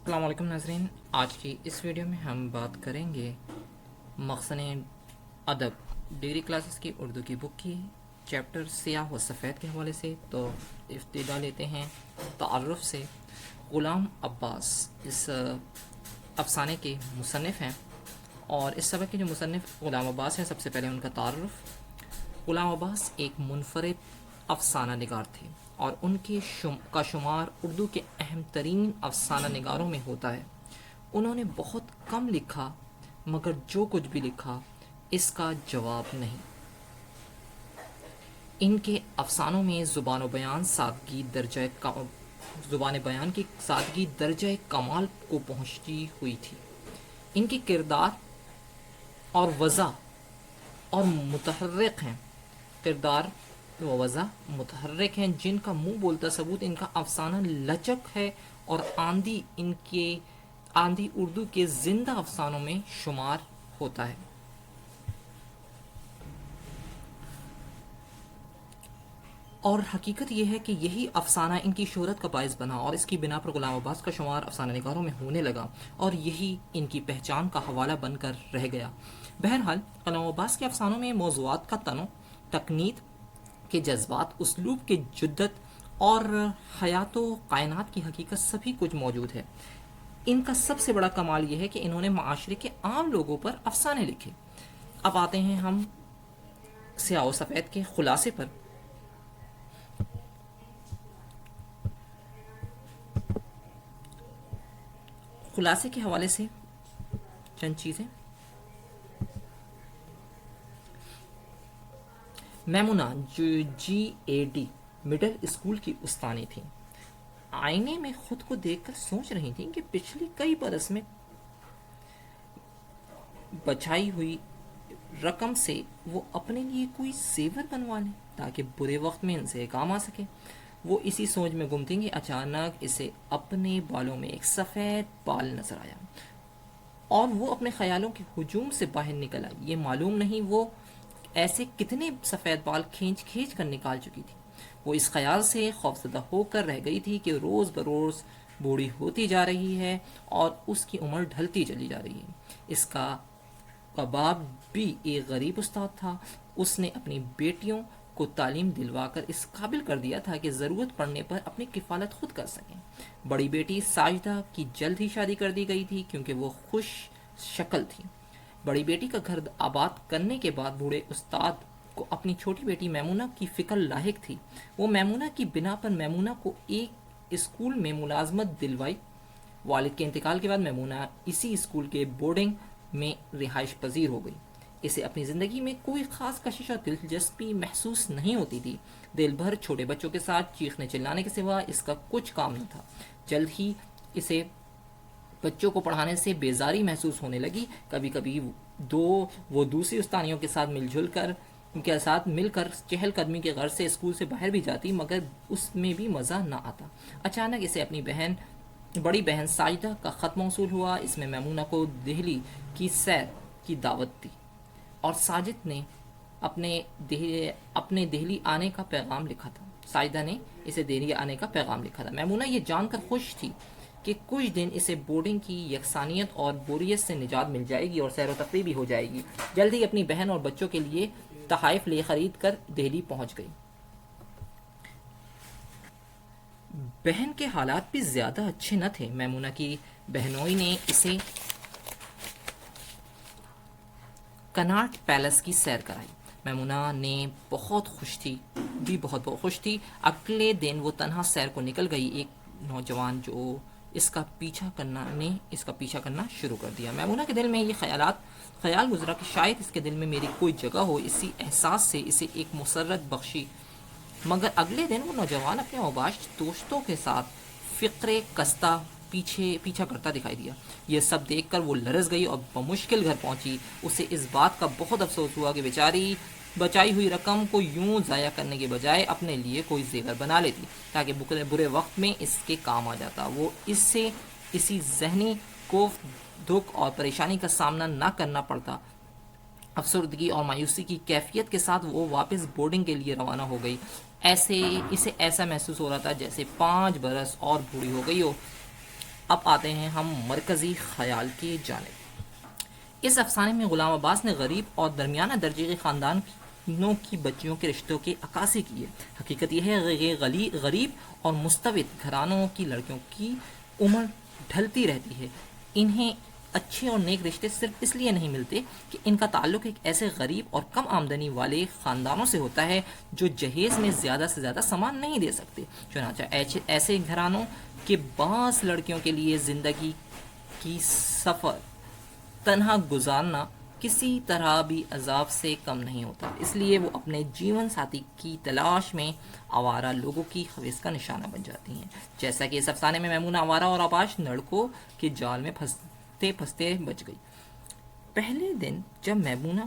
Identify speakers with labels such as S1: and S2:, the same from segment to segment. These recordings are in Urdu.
S1: السلام علیکم ناظرین، آج کی اس ویڈیو میں ہم بات کریں گے مخزن ادب ڈگری کلاسز کی اردو کی بک کی چیپٹر سیاہ و سفید کے حوالے سے۔ تو ابتدا لیتے ہیں تعارف سے۔ غلام عباس اس افسانے کے مصنف ہیں، اور اس سبق کے جو مصنف غلام عباس ہیں، سب سے پہلے ان کا تعارف۔ غلام عباس ایک منفرد افسانہ نگار تھے، اور ان کے کا شمار اردو کے اہم ترین افسانہ نگاروں میں ہوتا ہے۔ انہوں نے بہت کم لکھا، مگر جو کچھ بھی لکھا اس کا جواب نہیں۔ ان کے افسانوں میں زبان بیان کی سادگی درجہ کمال کو پہنچتی ہوئی تھی۔ ان کے کردار اور وضع اور متحرک ہیں جن کا منہ بولتا ثبوت ان کا افسانہ لچک ہے، اور آندھی اردو کے زندہ افسانوں میں شمار ہوتا ہے۔ اور حقیقت یہ ہے کہ یہی افسانہ ان کی شہرت کا باعث بنا، اور اس کی بنا پر غلام عباس کا شمار افسانہ نگاروں میں ہونے لگا، اور یہی ان کی پہچان کا حوالہ بن کر رہ گیا۔ بہرحال غلام عباس کے افسانوں میں موضوعات کا تنوع، تقنید کے جذبات، اسلوب کے جدت اور حیات و کائنات کی حقیقت سبھی کچھ موجود ہے۔ ان کا سب سے بڑا کمال یہ ہے کہ انہوں نے معاشرے کے عام لوگوں پر افسانے لکھے۔ اب آتے ہیں ہم سیاہ و سفید کے خلاصے پر۔ خلاصے کے حوالے سے چند چیزیں۔ میمونہ جو GAD مڈل اسکول کی استانی تھی، آئینے میں خود کو دیکھ کر سوچ رہی تھیں کہ پچھلی کئی برس میں بچائی ہوئی رقم سے وہ اپنے لیے کوئی زیور بنوا لیں تاکہ برے وقت میں ان سے کام آ سکے۔ وہ اسی سوچ میں گم تھیں کہ اچانک اسے اپنے بالوں میں ایک سفید بال نظر آیا، اور وہ اپنے خیالوں کے ہجوم سے باہر نکل آئی۔ یہ معلوم نہیں وہ ایسے کتنے سفید بال کھینچ کھینچ کر نکال چکی تھی۔ وہ اس خیال سے خوفزدہ ہو کر رہ گئی تھی کہ روز بروز بوڑھی ہوتی جا رہی ہے اور اس کی عمر ڈھلتی چلی جا رہی ہے۔ اس کا باپ بھی ایک غریب استاد تھا۔ اس نے اپنی بیٹیوں کو تعلیم دلوا کر اس قابل کر دیا تھا کہ ضرورت پڑنے پر اپنی کفالت خود کر سکیں۔ بڑی بیٹی ساجدہ کی جلد ہی شادی کر دی گئی تھی کیونکہ وہ خوش شکل تھی۔ بڑی بیٹی کا گھر آباد کرنے کے بعد بوڑھے استاد کو اپنی چھوٹی بیٹی میمونہ کی فکر لاحق تھی۔ وہ میمونہ کی بنا پر میمونہ کو ایک اسکول میں ملازمت دلوائی۔ والد کے انتقال کے بعد میمونہ اسی اسکول کے بورڈنگ میں رہائش پذیر ہو گئی۔ اسے اپنی زندگی میں کوئی خاص کشش اور دلچسپی محسوس نہیں ہوتی تھی۔ دل بھر چھوٹے بچوں کے ساتھ چیخنے چلانے کے سوا اس کا کچھ کام نہ تھا۔ جلد ہی اسے بچوں کو پڑھانے سے بیزاری محسوس ہونے لگی۔ کبھی کبھی وہ دوسری استانیوں کے ساتھ مل کر چہل قدمی کے غرض سے اسکول سے باہر بھی جاتی، مگر اس میں بھی مزہ نہ آتا۔ اچانک اسے اپنی بڑی بہن ساجدہ کا خط موصول ہوا۔ اس میں میمونہ کو دہلی کی سیر کی دعوت دی، اور ساجد نے اپنے دہلی آنے کا پیغام لکھا تھا۔ ساجدہ نے اسے دہلی آنے کا پیغام لکھا تھا۔ میمونہ یہ جان کر خوش تھی کہ کچھ دن اسے بورڈنگ کی یکسانیت اور بوریت سے نجات مل جائے گی اور سیر و تفریح بھی ہو جائے گی۔ جلد ہی اپنی بہن اور بچوں کے لیے تحائف خرید کر دہلی پہنچ گئی۔ بہن کے حالات بھی زیادہ اچھے نہ تھے۔ میمونہ کی بہنوئی نے اسے کناٹ پیلس کی سیر کرائی۔ میمونہ نے بہت خوش تھی۔ اگلے دن وہ تنہا سیر کو نکل گئی۔ ایک نوجوان جو اس کا پیچھا کرنا شروع کر دیا۔ میمونہ کے دل میں یہ خیال گزرا کہ شاید اس کے دل میں میری کوئی جگہ ہو۔ اسی احساس سے اسے ایک مسرت بخشی، مگر اگلے دن وہ نوجوان اپنے اوباش دوستوں کے ساتھ فقرے کستہ پیچھا کرتا دکھائی دیا۔ یہ سب دیکھ کر وہ لرز گئی اور بمشکل گھر پہنچی۔ اسے اس بات کا بہت افسوس ہوا کہ بیچاری بچائی ہوئی رقم کو یوں ضائع کرنے کے بجائے اپنے لیے کوئی زیور بنا لیتی تاکہ برے وقت میں اس کے کام آ جاتا۔ وہ اسی ذہنی کوف، دکھ اور پریشانی کا سامنا نہ کرنا پڑتا۔ افسردگی اور مایوسی کی کیفیت کے ساتھ وہ واپس بورڈنگ کے لیے روانہ ہو گئی۔ اسے ایسا محسوس ہو رہا تھا جیسے 5 برس اور بوڑھی ہو گئی ہو۔ اب آتے ہیں ہم مرکزی خیال کی جانب۔ اس افسانے میں غلام عباس نے غریب اور درمیانہ درجے کے خاندانوں کی بچیوں کے رشتوں کی عکاسی کی ہے۔ حقیقت یہ ہے کہ غریب اور مستبد گھرانوں کی لڑکیوں کی عمر ڈھلتی رہتی ہے۔ انہیں اچھے اور نیک رشتے صرف اس لیے نہیں ملتے کہ ان کا تعلق ایک ایسے غریب اور کم آمدنی والے خاندانوں سے ہوتا ہے جو جہیز میں زیادہ سے زیادہ سامان نہیں دے سکتے۔ چنانچہ ایسے گھرانوں کے بعض لڑکیوں کے لیے زندگی کی سفر تنہا گزارنا کسی طرح بھی عذاب سے کم نہیں ہوتا، اس لیے وہ اپنے جیون ساتھی کی تلاش میں آوارہ لوگوں کی خواہش کا نشانہ بن جاتی ہیں۔ جیسا کہ اس افسانے میں میمونہ آوارہ اور آباش لڑکوں کے جال میں پھنستے پھنستے بچ گئی۔ پہلے دن جب میمونہ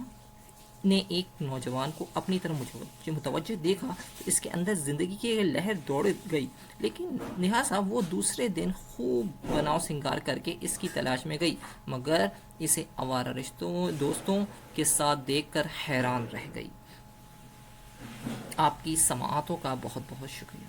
S1: نے ایک نوجوان کو اپنی طرف متوجہ دیکھا تو اس کے اندر زندگی کی لہر دوڑ گئی، لیکن لہٰذا وہ دوسرے دن خوب بناؤ سنگار کر کے اس کی تلاش میں گئی، مگر اسے آوارہ دوستوں کے ساتھ دیکھ کر حیران رہ گئی۔ آپ کی سماعتوں کا بہت بہت شکریہ۔